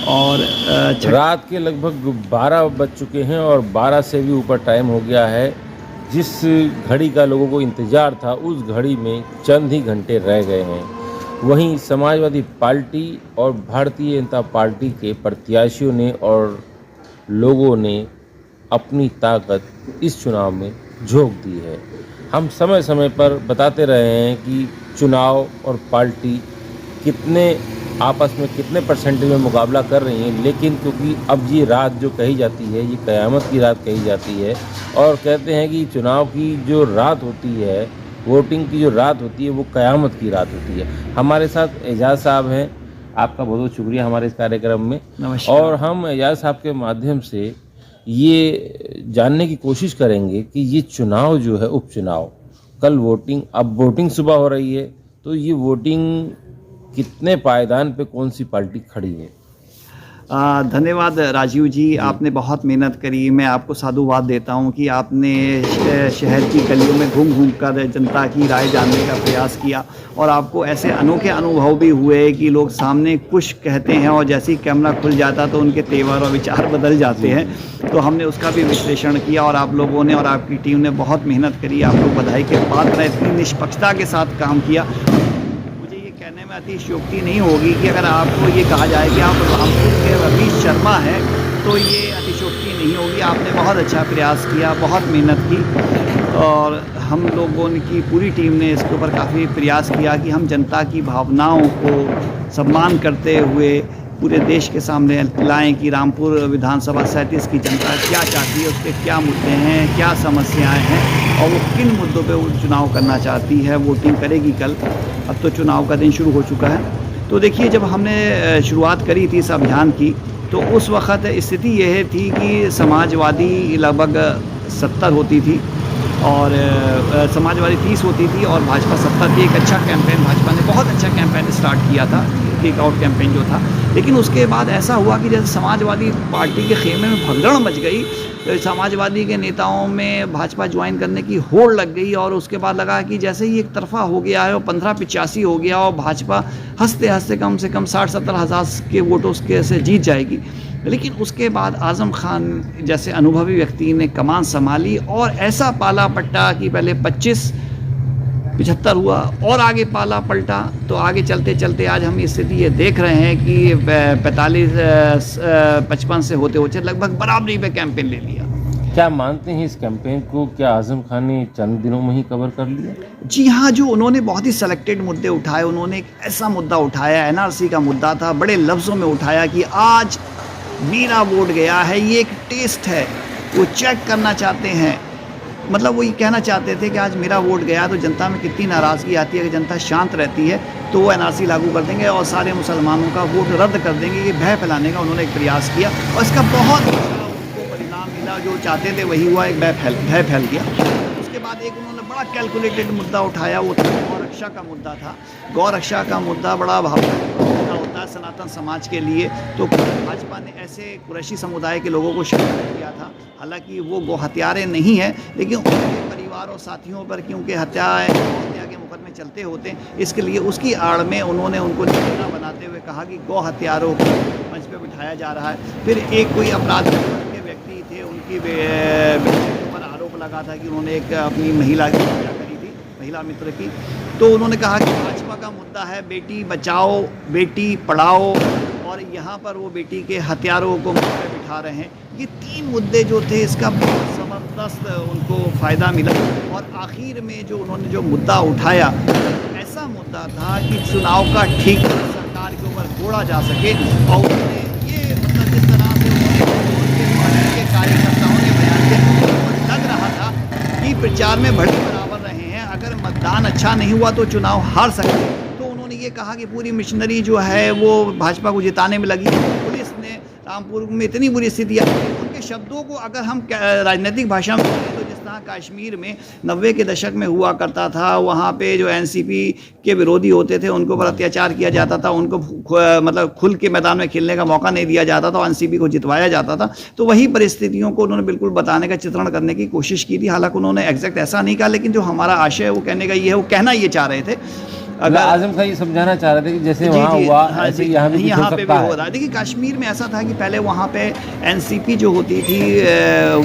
और रात के लगभग 12 बज चुके हैं और 12 से भी ऊपर टाइम हो गया है। जिस घड़ी का लोगों को इंतज़ार था उस घड़ी में चंद ही घंटे रह गए हैं। वहीं समाजवादी पार्टी और भारतीय जनता पार्टी के प्रत्याशियों ने और लोगों ने अपनी ताकत इस चुनाव में झोंक दी है। हम समय समय पर बताते रहे हैं कि चुनाव और पार्टी कितने आपस में कितने परसेंटेज में मुकाबला कर रही हैं, लेकिन क्योंकि अब ये रात जो कही जाती है ये क़यामत की रात कही जाती है और कहते हैं कि चुनाव की जो रात होती है, वोटिंग की जो रात होती है वो क़यामत की रात होती है। हमारे साथ एजाज़ साहब हैं, आपका बहुत बहुत शुक्रिया हमारे इस कार्यक्रम में। नमस्कार। और हम एजाज़ साहब के माध्यम से ये जानने की कोशिश करेंगे कि ये चुनाव जो है उपचुनाव, कल वोटिंग, अब वोटिंग सुबह हो रही है, तो ये वोटिंग कितने पायदान पे कौन सी पार्टी खड़ी है? धन्यवाद राजीव जी, आपने बहुत मेहनत करी। मैं आपको साधुवाद देता हूं कि आपने शहर की गलियों में घूम घूम कर जनता की राय जानने का प्रयास किया और आपको ऐसे अनोखे अनुभव भी हुए कि लोग सामने कुछ कहते हैं और जैसे ही कैमरा खुल जाता तो उनके तेवर और विचार बदल जाते हैं। तो हमने उसका भी विश्लेषण किया और आप लोगों ने और आपकी टीम ने बहुत मेहनत करी। आप लोग बधाई के पात्र हैं, इतनी निष्पक्षता के साथ काम किया। कहने में अतिशयोक्ति नहीं होगी कि अगर आपको ये कहा जाए कि आप रामपुर के रवीश शर्मा हैं तो ये अतिशयोक्ति नहीं होगी। आपने बहुत अच्छा प्रयास किया, बहुत मेहनत की और हम लोगों की पूरी टीम ने इसके ऊपर काफ़ी प्रयास किया कि हम जनता की भावनाओं को सम्मान करते हुए पूरे देश के सामने लाएं कि रामपुर विधानसभा 37 की जनता क्या चाहती है, उसके क्या मुद्दे हैं, क्या समस्याएं हैं और वो किन मुद्दों पे वो चुनाव करना चाहती है, वोटिंग करेगी कल। अब तो चुनाव का दिन शुरू हो चुका है। तो देखिए, जब हमने शुरुआत करी थी इस अभियान की तो उस वक़्त स्थिति यह थी कि समाजवादी लगभग 70 होती थी और समाजवादी 30 होती थी और भाजपा 70 थी। एक अच्छा कैंपेन, भाजपा ने बहुत अच्छा कैंपेन स्टार्ट किया था, किक आउट कैंपेन जो था। लेकिन उसके बाद ऐसा हुआ कि जैसे समाजवादी पार्टी के खेमे में भगदड़ मच गई, तो समाजवादी के नेताओं में भाजपा ज्वाइन करने की होड़ लग गई और उसके बाद लगा कि जैसे ही एक तरफा हो गया है और 15-85 हो गया और भाजपा हंसते हंसते कम से कम 60-70 हज़ार के वोटों से जीत जाएगी। लेकिन उसके बाद आज़म खान जैसे अनुभवी व्यक्ति ने कमान संभाली और ऐसा पाला पट्टा कि पहले 25-75 हुआ और आगे पाला पलटा। तो आगे चलते चलते आज हम स्थिति ये देख रहे हैं कि 45-55 से होते होते लगभग बराबरी पे कैंपेन ले लिया। क्या मानते हैं इस कैंपेन को, क्या आज़म खान ने चंद दिनों में ही कवर कर लिया? जी हाँ, जो उन्होंने बहुत ही सेलेक्टेड मुद्दे उठाए, उन्होंने एक ऐसा मुद्दा उठाया, एनआरसी का मुद्दा था, बड़े लफ्ज़ों में उठाया कि आज मेरा वोट गया है, ये एक टेस्ट है, वो चेक करना चाहते हैं। मतलब वो ये कहना चाहते थे कि आज मेरा वोट गया तो जनता में कितनी नाराज़गी आती है। कि जनता शांत रहती है तो वो एनआरसी लागू कर देंगे और सारे मुसलमानों का वोट रद्द कर देंगे। ये भय फैलाने का उन्होंने एक प्रयास किया और इसका बहुत उनको परिणाम मिला। जो चाहते थे वही हुआ, एक भय फैल गया। उसके बाद एक उन्होंने बड़ा कैलकुलेटेड मुद्दा उठाया, वो गौ रक्षा का मुद्दा था। गौ रक्षा का मुद्दा बड़ा भावनात्मक होता है सनातन समाज के लिए। तो भाजपा ने ऐसे कुरैशी समुदाय के लोगों को शामिल किया था। हालांकि वो गौ हत्यारे नहीं हैं, लेकिन उनके परिवार और साथियों पर क्योंकि हत्या के मुकदमे चलते होते हैं, इसके लिए उसकी आड़ में उन्होंने उनको निशाना बनाते हुए कहा कि गौ हत्यारों को मंच पर बिठाया जा रहा है। फिर एक कोई अपराध के व्यक्ति थे, उनकी पर आरोप लगा था कि उन्होंने एक अपनी महिला की हत्या करी थी, महिला मित्र की। तो उन्होंने कहा कि भाजपा का मुद्दा है बेटी बचाओ बेटी पढ़ाओ और यहाँ पर वो बेटी के हत्यारों को मुंह पे बिठा रहे हैं। ये 3 मुद्दे जो थे, इसका बहुत ज़बरदस्त उनको फ़ायदा मिला और आखिर में जो उन्होंने जो मुद्दा उठाया, ऐसा मुद्दा था कि चुनाव का ठीक सरकार के ऊपर फोड़ा जा सके। और उन्होंने ये मतलब जिस तरह से उनके पार्टी के कार्यकर्ताओं ने बयान दिया, लग रहा था कि प्रचार में बड़े बराबर रहे हैं, अगर मतदान अच्छा नहीं हुआ तो चुनाव हार सकते हैं। तो उन्होंने ये कहा कि पूरी मिशनरी जो है वो भाजपा को जिताने में लगी। पुलिस ने रामपुर में इतनी बुरी स्थिति आई। उनके शब्दों को अगर हम राजनीतिक भाषा में कहें तो जिस तरह कश्मीर में 90 के दशक में हुआ करता था, वहाँ पे जो एनसीपी के विरोधी होते थे उनको पर अत्याचार किया जाता था, उनको मतलब खुल के मैदान में खेलने का मौका नहीं दिया जाता था, एनसीपी को जितवाया जाता था। तो वही परिस्थितियों को उन्होंने बिल्कुल बताने का चित्रण करने की कोशिश की थी। हालांकि उन्होंने एग्जैक्ट ऐसा नहीं कहा, लेकिन जो हमारा आशय है वो कहने का ये है, वो कहना ये चाह रहे थे अगर आजम खान ये समझाना चाह रहे थे कि जैसे वहाँ हुआ ऐसे यहाँ भी यहाँ हो पे सकता भी हो है। रहा है। देखिए कश्मीर में ऐसा था कि पहले वहाँ पे एनसीपी जो होती थी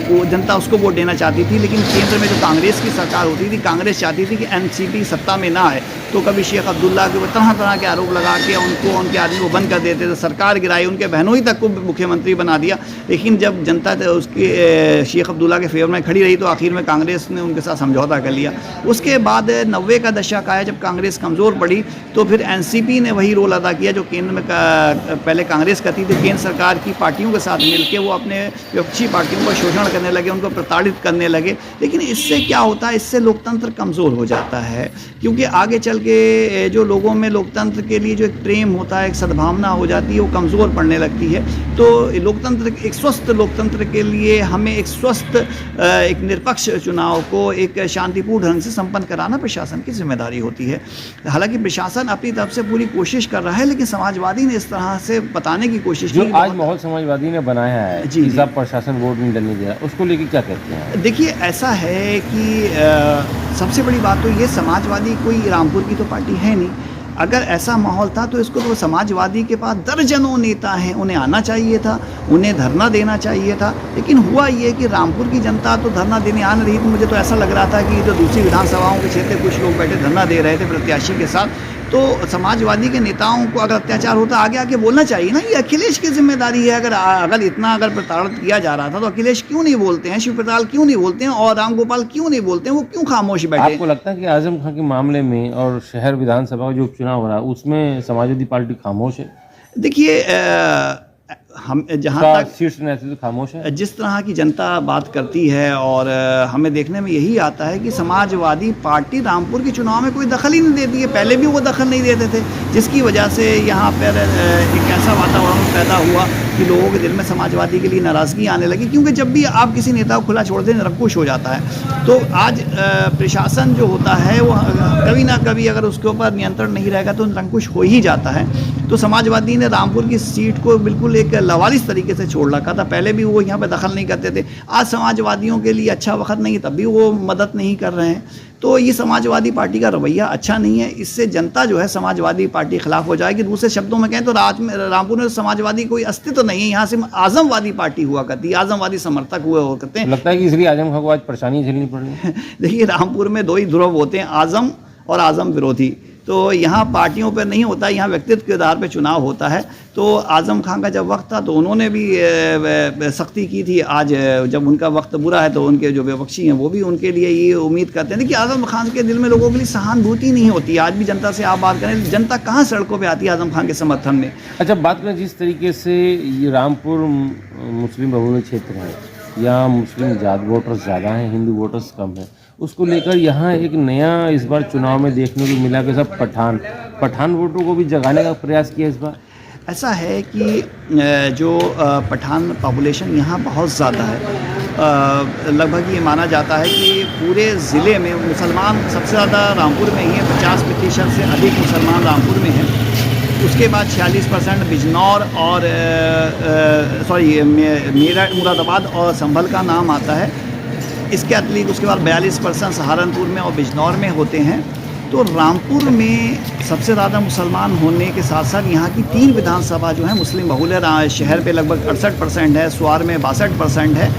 वो जनता उसको वोट देना चाहती थी, लेकिन केंद्र में जो कांग्रेस की सरकार होती थी, कांग्रेस चाहती थी कि एनसीपी सत्ता में ना आए, तो कभी शेख अब्दुल्ला के ऊपर तरह तरह के आरोप लगा के उनको उनके आदमी को बंद कर देते थे, सरकार गिराई, उनके बहनों ही तक को मुख्यमंत्री बना दिया। लेकिन जब जनता उसके शेख अब्दुल्ला के फेवर में खड़ी रही तो आखिर में कांग्रेस ने उनके साथ समझौता कर लिया। उसके बाद 90 का दशक आया, जब कांग्रेस कमज़ोर पड़ी तो फिर एनसीपी ने वही रोल अदा किया जो केंद्र में पहले कांग्रेस करती थी। केंद्र सरकार की पार्टियों के साथ मिलकर वो अपने विपक्षी पार्टियों का शोषण करने लगे, उनको प्रताड़ित करने लगे। लेकिन इससे क्या होता है, इससे लोकतंत्र कमज़ोर हो जाता है, क्योंकि आगे चल के जो लोगों में लोकतंत्र के लिए जो एक प्रेम होता है, एक सद्भावना हो जाती है, वो कमज़ोर पड़ने लगती है। तो लोकतंत्र, एक स्वस्थ लोकतंत्र के लिए हमें एक स्वस्थ एक निष्पक्ष चुनाव को एक शांतिपूर्ण ढंग से संपन्न कराना प्रशासन की जिम्मेदारी होती है। हालांकि प्रशासन अपनी तरफ से पूरी कोशिश कर रहा है, लेकिन समाजवादी ने इस तरह से बताने की कोशिश की। जो आज माहौल समाजवादी ने बनाया है जी, कि सब प्रशासन वोट नहीं डलने दिया, उसको लेके क्या कहते हैं? देखिए ऐसा है कि सबसे बड़ी बात तो ये, समाजवादी कोई रामपुर की तो पार्टी है नहीं। अगर ऐसा माहौल था तो इसको तो समाजवादी के पास दर्जनों नेता हैं, उन्हें आना चाहिए था, उन्हें धरना देना चाहिए था। लेकिन हुआ ये कि रामपुर की जनता तो धरना देने आ नहीं रही थी। मुझे तो ऐसा लग रहा था कि जो दूसरी विधानसभाओं के क्षेत्र कुछ लोग बैठे धरना दे रहे थे प्रत्याशी के साथ, तो समाजवादी के नेताओं को अगर अत्याचार होता आगे आके बोलना चाहिए ना, ये अखिलेश की जिम्मेदारी है। अगर इतना प्रताड़ित किया जा रहा था तो अखिलेश क्यों नहीं बोलते हैं, शिवप्रताप क्यों नहीं बोलते हैं, और रामगोपाल क्यों नहीं बोलते हैं, वो क्यों खामोश बैठे? आपको लगता है कि आजम खान के मामले में और शहर विधानसभा का जो उपचुनाव हो रहा है उसमें समाजवादी पार्टी खामोश है? देखिए हम जहाँ तक शीर्ष नेतृत्व खामोश है, जिस तरह की जनता बात करती है, और हमें देखने में यही आता है कि समाजवादी पार्टी रामपुर के चुनाव में कोई दखल ही नहीं देती है। पहले भी वो दखल नहीं देते थे, जिसकी वजह से यहाँ पर एक ऐसा वातावरण पैदा हुआ कि लोगों के दिल में समाजवादी के लिए नाराज़गी आने लगी। क्योंकि जब भी आप किसी नेता को खुला छोड़ दें, निरंकुश हो जाता है। तो आज प्रशासन जो होता है वो कभी ना कभी अगर उसके ऊपर नियंत्रण नहीं रहेगा तो निरंकुश हो ही जाता है। तो समाजवादी ने रामपुर की सीट को बिल्कुल एक लवालिस तरीके से छोड़ रखा था। पहले भी वो यहाँ पे दखल नहीं करते थे। आज समाजवादियों के लिए अच्छा वक्त नहीं, तब भी वो मदद नहीं कर रहे हैं। तो ये समाजवादी पार्टी का रवैया अच्छा नहीं है। इससे जनता जो है समाजवादी पार्टी के खिलाफ हो जाएगी। दूसरे शब्दों में कहें तो रामपुर में समाजवादी कोई अस्तित्व नहीं है। यहाँ सिर्फ आजमवादी पार्टी हुआ करती है, आजमवादी समर्थक हुए करते हैं। लगता है कि इसलिए आजम खान को आज परेशानी झेलनी पड़ रही है। देखिए रामपुर में दो ही ध्रुव होते हैं, आजम और आजम विरोधी। तो यहाँ पार्टियों पर नहीं होता, यहाँ व्यक्तित्व के आधार पर चुनाव होता है। तो आजम खान का जब वक्त था तो उन्होंने भी सख्ती की थी। आज जब उनका वक्त बुरा है तो उनके जो विपक्षी हैं वो भी उनके लिए ये उम्मीद करते हैं कि आजम खान के दिल में लोगों के लिए सहानुभूति नहीं होती। आज भी जनता से आप बात करें, जनता कहाँ सड़कों पर आती है आजम खान के समर्थन में। अच्छा, बात करें जिस तरीके से ये रामपुर मुस्लिम बहुल क्षेत्र है, यहाँ मुस्लिम वोटर्स ज़्यादा हैं, हिंदू वोटर्स कम हैं, उसको लेकर यहाँ एक नया इस बार चुनाव में देखने को मिला कि सब पठान वोटों को भी जगाने का प्रयास किया इस बार। ऐसा है कि जो पठान पॉपुलेशन यहाँ बहुत ज़्यादा है। लगभग ये माना जाता है कि पूरे ज़िले में मुसलमान सबसे ज़्यादा रामपुर में ही है। 50% से अधिक मुसलमान रामपुर में हैं। उसके बाद 46% बिजनौर और मेरठ, मुरादाबाद और संभल का नाम आता है। इसके अतिरिक्त उसके बाद 42% सहारनपुर में और बिजनौर में होते हैं। तो रामपुर में सबसे ज़्यादा मुसलमान होने के साथ साथ यहाँ की 3 विधानसभा जो है मुस्लिम बहुल है। शहर पे लगभग 68% है, स्वार में 62% है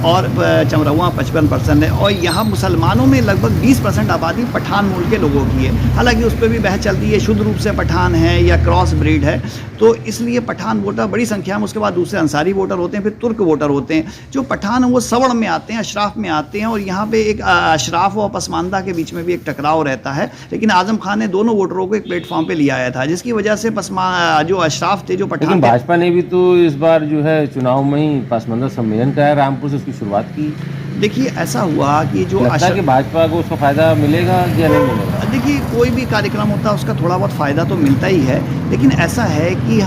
और चमरवा 55% है। और यहाँ मुसलमानों में लगभग 20% आबादी पठान मूल के लोगों की है। हालांकि उस पर भी बहस चलती है शुद्ध रूप से पठान है या क्रॉस ब्रीड है। तो इसलिए पठान वोटर बड़ी संख्या में, उसके बाद दूसरे अंसारी वोटर होते हैं, फिर तुर्क वोटर होते हैं। जो पठान हैं वो सवर्ण में आते हैं, अशराफ में आते हैं। और यहाँ पे एक अशराफ और पसमानदा के बीच में भी एक टकराव रहता है। लेकिन आजम खान ने दोनों वोटरों को एक प्लेटफॉर्म पे ले आया था, जिसकी वजह से जो अशराफ थे, जो पठान, लेकिन भाजपा ने भी तो इस बार जो है चुनाव में ही पसमानदा सम्मेलन कराया, रामपुर से उसकी शुरुआत की। देखिए ऐसा हुआ कि जो कि भाजपा को उसका फायदा मिलेगा या नहीं मिलेगा? देखिए कोई भी कार्यक्रम होता है उसका थोड़ा बहुत फ़ायदा तो मिलता ही है। लेकिन ऐसा है कि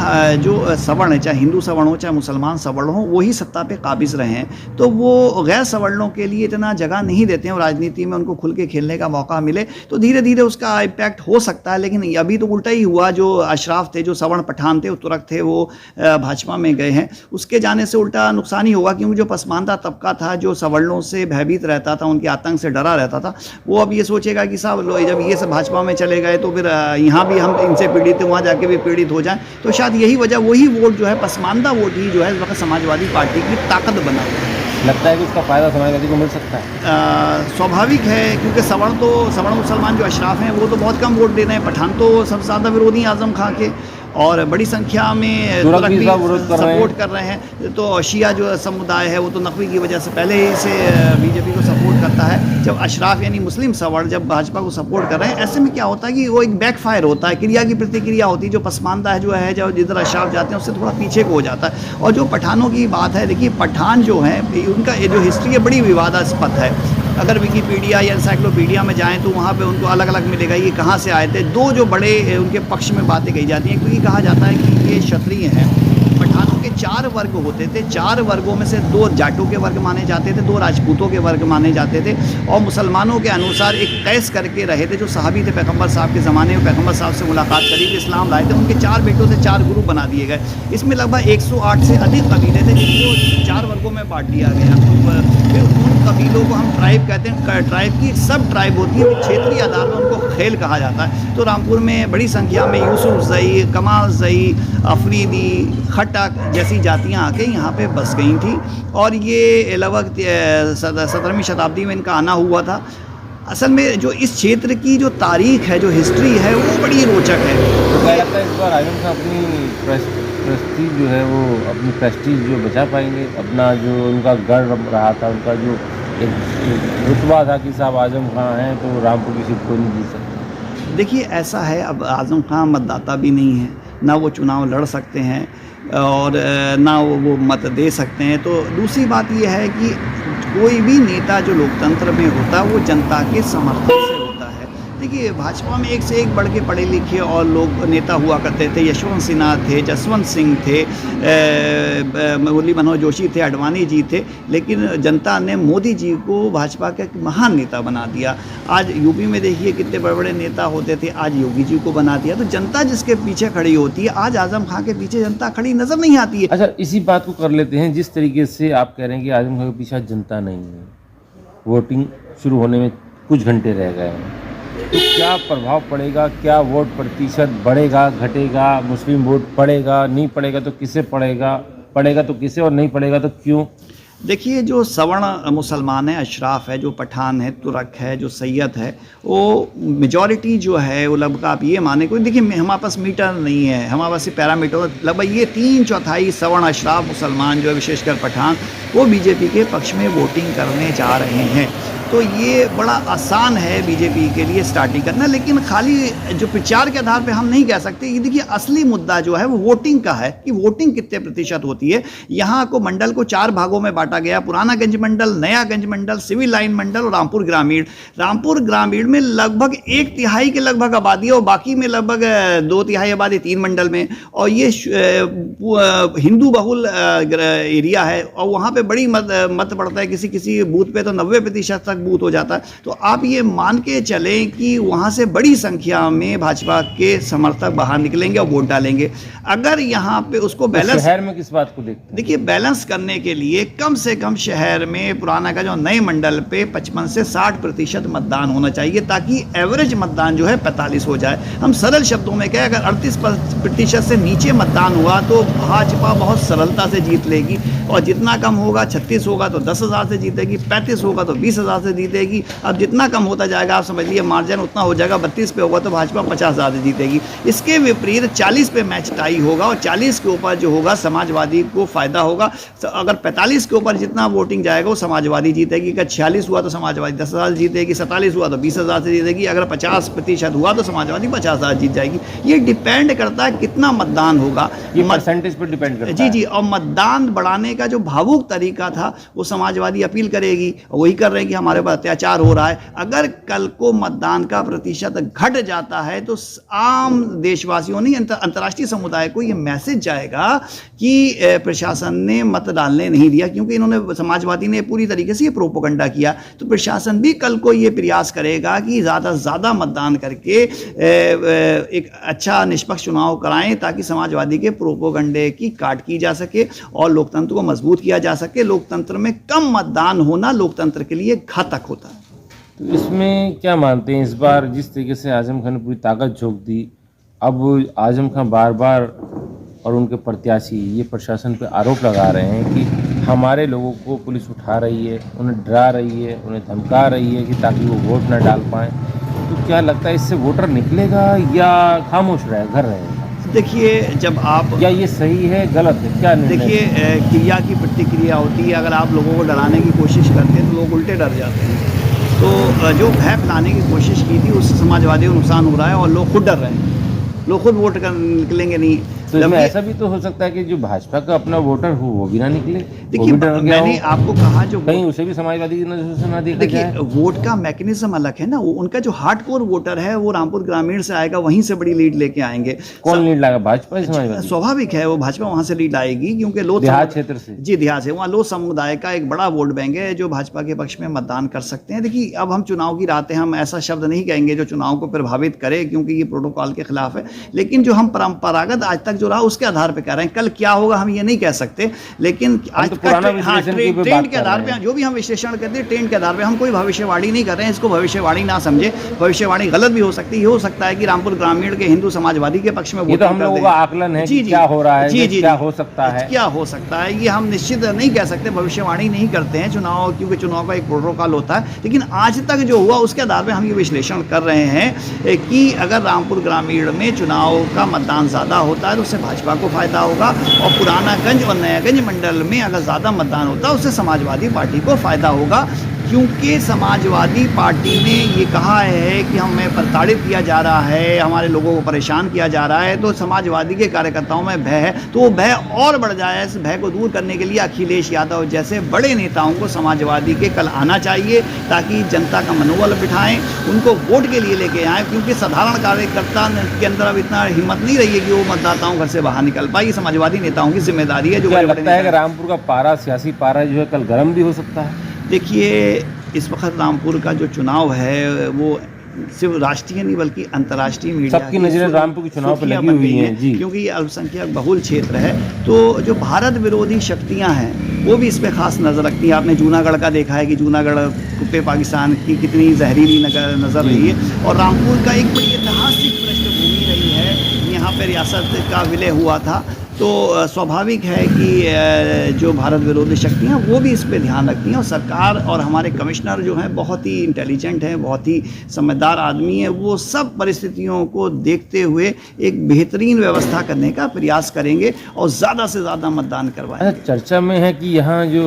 जो सवर्ण है, चाहे हिंदू सवर्ण हो चाहे मुसलमान सवर्ण हो, वही सत्ता पे काबिज़ रहे हैं। तो वो गैर सवर्णों के लिए इतना जगह नहीं देते हैं। राजनीति में उनको खुल के खेलने का मौका मिले तो धीरे धीरे उसका इम्पैक्ट हो सकता है। लेकिन अभी तो उल्टा ही हुआ। जो अशराफ थे, जो सवर्ण पठान थे, तुर्क थे, वो भाजपा में गए हैं। उसके जाने से उल्टा नुकसान ही होगा, क्योंकि जो पसमानदा तबका था, जो सवर्णों सवर्णों से भयभीत रहता था, उनके आतंक से डरा रहता था, वो अब ये सोचेगा कि साहब जब ये सब भाजपा में चले गए तो फिर यहाँ भी हम इनसे पीड़ित हैं, वहाँ जाके भी पीड़ित हो जाएं। तो शायद यही वजह, वही वोट जो है, पसमानदा वोट ही जो है इस वक्त समाजवादी पार्टी की ताकत बना हुआ है। लगता है कि उसका फ़ायदा समाजवादी को मिल सकता है? स्वाभाविक है, क्योंकि सवर्ण मुसलमान जो अशराफ हैं वो तो बहुत कम वोट दे रहे हैं। पठान तो सबसे ज़्यादा विरोधी आज़म खां के, और बड़ी संख्या में तुरक भी सपोर्ट कर रहे हैं। तो शिया जो समुदाय है वो तो नकवी की वजह से पहले ही से बीजेपी को सपोर्ट करता है। जब अशराफ यानी मुस्लिम सवर्ण जब भाजपा को सपोर्ट कर रहे हैं, ऐसे में क्या होता है कि वो एक बैकफायर होता है, क्रिया की प्रतिक्रिया होती है। जो पसमानदा है जो है, जो जिधर अशराफ जाते हैं उससे थोड़ा पीछे को हो जाता है। और जो पठानों की बात है, देखिए पठान जो है उनका जो हिस्ट्री है बड़ी विवादास्पद है। अगर विकीपीडिया या इंसाइक्लोपीडिया में जाएं तो वहाँ पे उनको अलग अलग मिलेगा ये कहाँ से आए थे। दो जो बड़े उनके पक्ष में बातें कही जाती हैं, क्योंकि कहा जाता है कि ये क्षत्रिय हैं। पठानों के 4 वर्ग होते थे, 4 वर्गों में से 2 जाटों के वर्ग माने जाते थे, 2 राजपूतों के वर्ग माने जाते थे। और मुसलमानों के अनुसार एक कैस करके रहे थे जो सहाबी थे पैगम्बर साहब के ज़माने में, पैगम्बर साहब से मुलाकात करी, इस्लाम लाए थे। उनके 4 बेटों से 4 गुरु बना दिए गए। इसमें लगभग 108 से अधिक कबीले थे जिनको 4 वर्गों में बांट दिया गया। फिर उन कबीलों को हम ट्राइब कहते हैं। ट्राइब की सब ट्राइब होती है, क्षेत्रीय आधार पर उनको खेल कहा जाता है। तो रामपुर में बड़ी संख्या में यूसुफ जई, कमाल जई, अफरीदी, खटक जैसी जातियां आके यहाँ पे बस गई थी। और ये लगभग 17वीं शताब्दी में इनका आना हुआ था। असल में जो इस क्षेत्र की जो तारीख है, जो हिस्ट्री है, वो बड़ी रोचक है। तो क्या लगता है इस बार आजम खां अपनी प्रेस्टीज जो है वो अपनी प्रेस्टीज जो बचा पाएंगे? अपना जो उनका गढ़ रहा था, उनका जो एक रुतबा था कि साहब आजम खां हैं तो रामपुर की सीट कोई नहीं जीत सकता। देखिए ऐसा है, अब आजम खां मतदाता भी नहीं है, ना वो चुनाव लड़ सकते हैं और ना वो मत दे सकते हैं। तो दूसरी बात ये है कि कोई भी नेता जो लोकतंत्र में होता है वो जनता के समर्थन से होता है। देखिए भाजपा में एक से एक बढ़ के पढ़े लिखे और लोग नेता हुआ करते थे। यशवंत सिन्हा थे, जसवंत सिंह थे, मुरली मनोहर जोशी थे, अडवाणी जी थे, लेकिन जनता ने मोदी जी को भाजपा का एक महान नेता बना दिया। आज यूपी में देखिए कितने बड़े बड़े नेता होते थे, आज योगी जी को बना दिया। तो जनता जिसके पीछे खड़ी होती है, आज आजम खां के पीछे जनता खड़ी नजर नहीं आती है। अच्छा, इसी बात को कर लेते हैं। जिस तरीके से आप कह रहे हैं कि आजम खां के पीछे जनता नहीं है, वोटिंग शुरू होने में कुछ घंटे रह गए हैं, तो क्या प्रभाव पड़ेगा? क्या वोट प्रतिशत बढ़ेगा, घटेगा? मुस्लिम वोट पड़ेगा, नहीं पड़ेगा तो किसे पड़ेगा, पड़ेगा तो किसे, और नहीं पड़ेगा तो क्यों? देखिए जो सवर्ण मुसलमान है, अशराफ है, जो पठान है, तुरक है, जो सैयद है, वो मेजॉरिटी जो है वो लगभग आप ये माने कोई, देखिए हमारे पास मीटर नहीं है, हमारे पास पैरामीटर, लगभग ये 3/4 सवर्ण अशराफ मुसलमान जो है विशेषकर पठान, वो बीजेपी के पक्ष में वोटिंग करने जा रहे हैं। तो ये बड़ा आसान है बीजेपी के लिए स्टार्टिंग करना, लेकिन खाली जो प्रचार के आधार पे हम नहीं कह सकते। ये देखिए असली मुद्दा जो है वो वोटिंग का है कि वोटिंग कितने प्रतिशत होती है। यहाँ को मंडल को 4 भागों में बांटा गया, पुराना गंज मंडल, नया गंज मंडल, सिविल लाइन मंडल और रामपुर ग्रामीण। रामपुर ग्रामीण में लगभग 1/3 के लगभग आबादी है और बाकी में लगभग 2/3 आबादी 3 मंडल में। और ये हिंदू बहुल एरिया है और वहाँ पे बड़ी मत पड़ता है, किसी किसी बूथ पे तो 90% तक बूथ हो जाता है। तो आप ये मान के चलें कि वहाँ से बड़ी संख्या में भाजपा के समर्थक बाहर निकलेंगे और वोट डालेंगे। अगर यहाँ पे उसको बैलेंस, शहर में किस बात को देखते हैं? देखिए बैलेंस करने के लिए कम से कम शहर में पुराना का जो नए मंडल पे 55 से 60% मतदान होना चाहिए, ताकि एवरेज मतदान जो है 45 हो जाए। हम सरल शब्दों में कहें, अगर 38% से नीचे मतदान हुआ तो भाजपा बहुत सरलता से जीत लेगी, और जितना कम होगा, 36 होगा तो 10,000 से जीतेगी, 35 होगा तो 20,000 से जीतेगी। अब जितना कम होता जाएगा आप समझ लीजिए मार्जिन उतना हो जाएगा, 32 पे होगा तो भाजपा 50,000 से जीतेगी। इसके विपरीत 40 पे मैच टाई होगा और 40 के ऊपर जो होगा समाजवादी को फायदा होगा। तो अगर 45 के ऊपर जितना वोटिंग जाएगा वो समाजवादी जीतेगी, अगर 46 हुआ तो समाजवादी 10,000 जीतेगी, 47 हुआ तो 20,000 से जीतेगी, अगर 50% हुआ तो समाजवादी 50,000 जीत जाएगी। ये डिपेंड करता है कितना मतदान होगा, ये परसेंटेज पर डिपेंड करता है। जी। और मतदान बढ़ाने का जो भावुक तरीका था वो समाजवादी अपील करेगी, वही कर रहे हैं कि हमारे पर अत्याचार हो रहा है। अगर कल को मतदान का प्रतिशत घट जाता है तो आम देशवासियों ने, अंतर्राष्ट्रीय समुदाय को ये मैसेज जाएगा कि प्रशासन ने मत डालने नहीं दिया, क्योंकि इन्होंने समाजवादी ने पूरी तरीके से ये प्रोपोगंडा किया। तो प्रशासन भी कल को ये प्रयास करेगा कि ज़्यादा से ज़्यादा मतदान करके एक अच्छा निष्पक्ष चुनाव कराएं, ताकि समाजवादी के प्रोपोगंडे की काट की जा सके और लोकतंत्र को मजबूत किया जा सके। लोकतंत्र में कम मतदान होना लोकतंत्र के लिए घातक होता है। तो इसमें क्या मानते हैं, इस बार जिस तरीके से आजम खान ने पूरी ताकत झोंक दी, अब आजम खान बार बार और उनके प्रत्याशी ये प्रशासन पे आरोप लगा रहे हैं कि हमारे लोगों को पुलिस उठा रही है, उन्हें डरा रही है, उन्हें धमका रही है कि ताकि वो वोट न डाल पाएँ, तो क्या लगता है इससे वोटर निकलेगा या खामोश रहेगा, घर रहेगा? देखिए, जब आप क्या ये सही है गलत है, क्या निर्णय? देखिए, क्रिया की प्रतिक्रिया होती है। अगर आप लोगों को डराने की कोशिश करते हैं तो लोग उल्टे डर जाते हैं। तो जो भय फैलाने की कोशिश की थी उससे समाजवादी को नुकसान हो रहा है और लोग खुद डर रहे हैं, लोग खुद वोट कर निकलेंगे नहीं। तो इसमें ऐसा भी तो हो सकता है कि जो भाजपा का अपना वोटर हो वो भी ना निकले। देखिए, मैंने आपको कहा जो कहीं उसे भी समाजवादी की नजर से ना देखा देखिए जाए। वोट का मैकेनिज्म अलग है ना। उनका जो हार्डकोर वोटर है वो रामपुर ग्रामीण से आएगा, वहीं से बड़ी लीड लेके आएंगे। कौन लीड लाएगा, भाजपा या समाजवादी? स्वाभाविक है, वो भाजपा वहां से लीड आएगी, क्योंकि लोग देहात क्षेत्र से। जी, देहात से वहाँ लोग समुदाय का एक बड़ा वोट बैंक है जो भाजपा के पक्ष में मतदान कर सकते हैं। देखिए, अब हम चुनाव की रात हैं, हम ऐसा शब्द नहीं कहेंगे जो चुनाव को प्रभावित करे, क्योंकि ये प्रोटोकॉल के खिलाफ है। लेकिन जो हम परंपरागत आज तक जो रहा उसके आधार पर कह रहे हैं। कल क्या होगा हम ये नहीं कह सकते, लेकिन आज तो ट्रेंड के आधार पे जो भी हम विश्लेषण करते हैं, ट्रेंड के आधार पे हम कोई भविष्यवाणी नहीं कर रहे हैं। इसको भविष्यवाणी ना समझे, भविष्यवाणी गलत भी हो सकती है। हो सकता है कि रामपुर ग्रामीण के हिंदू समाजवादी के पक्ष में ये तो हम लोगों का आकलन है कि क्या हो रहा है, क्या हो सकता है, क्या हो सकता है, ये हम निश्चित नहीं कह सकते। भविष्यवाणी नहीं करते हैं चुनाव, क्योंकि चुनाव का एक प्रोटोकॉल होता है। लेकिन आज तक जो हुआ उसके आधार पर हम ये विश्लेषण कर रहे हैं कि अगर रामपुर ग्रामीण में चुनाव का मतदान ज़्यादा होता है तो उससे भाजपा को फायदा होगा, और पुरानागंज और नयागंज मंडल में अगर ज़्यादा मतदान होता है उससे समाजवादी पार्टी को फायदा होगा। क्योंकि समाजवादी पार्टी ने ये कहा है कि हमें प्रताड़ित किया जा रहा है, हमारे लोगों को परेशान किया जा रहा है, तो समाजवादी के कार्यकर्ताओं में भय है, तो वो भय और बढ़ जाए। इस भय को दूर करने के लिए अखिलेश यादव जैसे बड़े नेताओं को समाजवादी के कल आना चाहिए, ताकि जनता का मनोबल बिठाएं, उनको वोट के लिए लेके आएँ। क्योंकि साधारण कार्यकर्ता के अंदर अब इतना हिम्मत नहीं रही है कि वो मतदाताओं घर से बाहर निकल पाए। ये समाजवादी नेताओं की जिम्मेदारी है। जो लगता है कि रामपुर का पारा, सियासी पारा जो है कल गर्म भी हो सकता है। देखिए, इस वक्त रामपुर का जो चुनाव है वो सिर्फ राष्ट्रीय नहीं बल्कि अंतर्राष्ट्रीय मीडिया सबकी नजरें रामपुर के चुनाव पर लगी हुई हैं जी, क्योंकि ये अल्पसंख्यक बहुल क्षेत्र है। तो जो भारत विरोधी शक्तियां हैं वो भी इस पे खास नज़र रखती हैं। आपने जूनागढ़ का देखा है कि जूनागढ़ पे पाकिस्तान की कितनी जहरीली नज़र रही है, और रामपुर का एक बड़ी ऐतिहासिक पृष्ठभूमि रही है। यहाँ पे रियासत का विलय हुआ था, तो स्वाभाविक है कि जो भारत विरोधी शक्तियाँ वो भी इस पे ध्यान रखती हैं। और सरकार और हमारे कमिश्नर जो हैं बहुत ही इंटेलिजेंट हैं, बहुत ही समझदार आदमी हैं, वो सब परिस्थितियों को देखते हुए एक बेहतरीन व्यवस्था करने का प्रयास करेंगे और ज़्यादा से ज़्यादा मतदान करवाएंगे। चर्चा में है कि यहाँ जो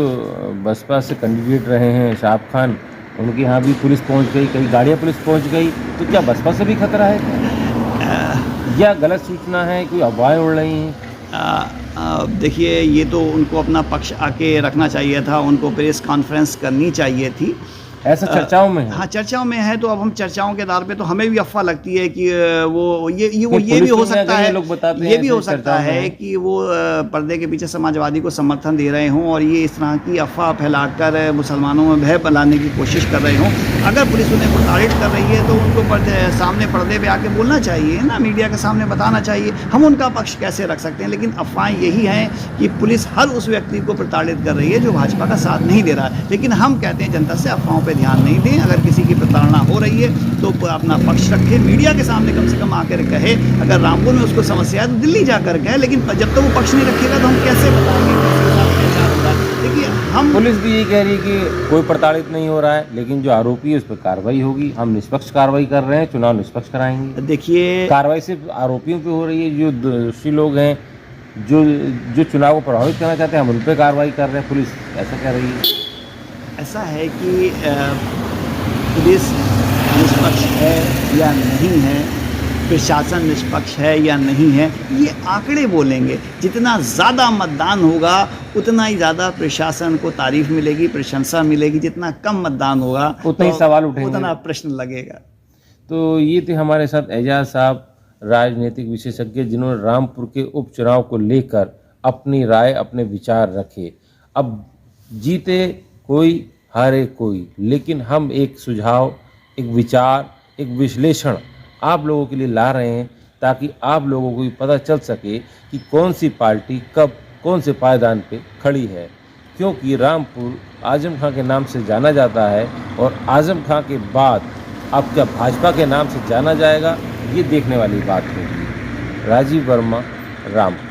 बसपा से कैंडिडेट रहे हैं शाहब खान, उनके यहाँ भी पुलिस पहुँच गई, कई गाड़ियाँ पुलिस पहुँच गई, तो क्या बसपा से भी खतरा है या गलत सूचना है, कोई अफवाहें उड़ रही हैं? देखिए, ये तो उनको अपना पक्ष आके रखना चाहिए था, उनको प्रेस कॉन्फ्रेंस करनी चाहिए थी। ऐसा चर्चाओं में है। हाँ, चर्चाओं में है। तो अब हम चर्चाओं के आधार पे तो हमें भी अफवाह लगती है कि वो ये भी हो सकता है, ये भी हो सकता है कि वो पर्दे के पीछे समाजवादी को समर्थन दे रहे हों और ये इस तरह की अफवाह फैलाकर मुसलमानों में भय फैलाने की कोशिश कर रहे हों। अगर पुलिस उन्हें प्रताड़ित कर रही है तो उनको सामने पर्दे पे आके बोलना चाहिए ना, मीडिया के सामने बताना चाहिए। हम उनका पक्ष कैसे रख सकते हैं? लेकिन अफवाहें यही हैं कि पुलिस हर उस व्यक्ति को प्रताड़ित कर रही है जो भाजपा का साथ नहीं दे रहा है। लेकिन हम कहते हैं जनता से अफवाहों पे ध्यान नहीं दें। अगर किसी की प्रताड़ना हो रही है तो अपना पक्ष रखे, मीडिया के सामने कम से कम आकर कहे। अगर रामपुर में उसको समस्या है तो दिल्ली जाकर कहे, लेकिन जब तक वो पक्ष नहीं रखेगा तो हम कैसे बताएंगे? देखिए, हम पुलिस भी यही कह रही है कि कोई प्रताड़ित नहीं हो रहा है, लेकिन जो आरोपी है उस पर कार्रवाई होगी। हम निष्पक्ष कार्रवाई कर रहे हैं, चुनाव निष्पक्ष कराएंगे। देखिए, कार्रवाई सिर्फ आरोपियों पे हो रही है, जो दोषी लोग हैं, जो चुनाव को प्रभावित करना चाहते हैं, हम उन पर कार्रवाई कर रहे हैं। पुलिस ऐसा कह रही है। ऐसा है कि पुलिस निष्पक्ष है या नहीं है, प्रशासन निष्पक्ष है या नहीं है, ये आंकड़े बोलेंगे। जितना ज़्यादा मतदान होगा उतना ही ज़्यादा प्रशासन को तारीफ मिलेगी, प्रशंसा मिलेगी। जितना कम मतदान होगा उतना ही सवाल उठेंगे, उतना प्रश्न लगेगा। तो ये थे हमारे साथ एजाज साहब, राजनीतिक विशेषज्ञ, जिन्होंने रामपुर के उपचुनाव को लेकर अपनी राय, अपने विचार रखे। अब जीते कोई हारे कोई, लेकिन हम एक सुझाव, एक विचार, एक विश्लेषण आप लोगों के लिए ला रहे हैं ताकि आप लोगों को भी पता चल सके कि कौन सी पार्टी कब कौन से पायदान पे खड़ी है। क्योंकि रामपुर आजम खां के नाम से जाना जाता है और आजम खां के बाद अब क्या भाजपा के नाम से जाना जाएगा, ये देखने वाली बात होगी। राजीव वर्मा, रामपुर।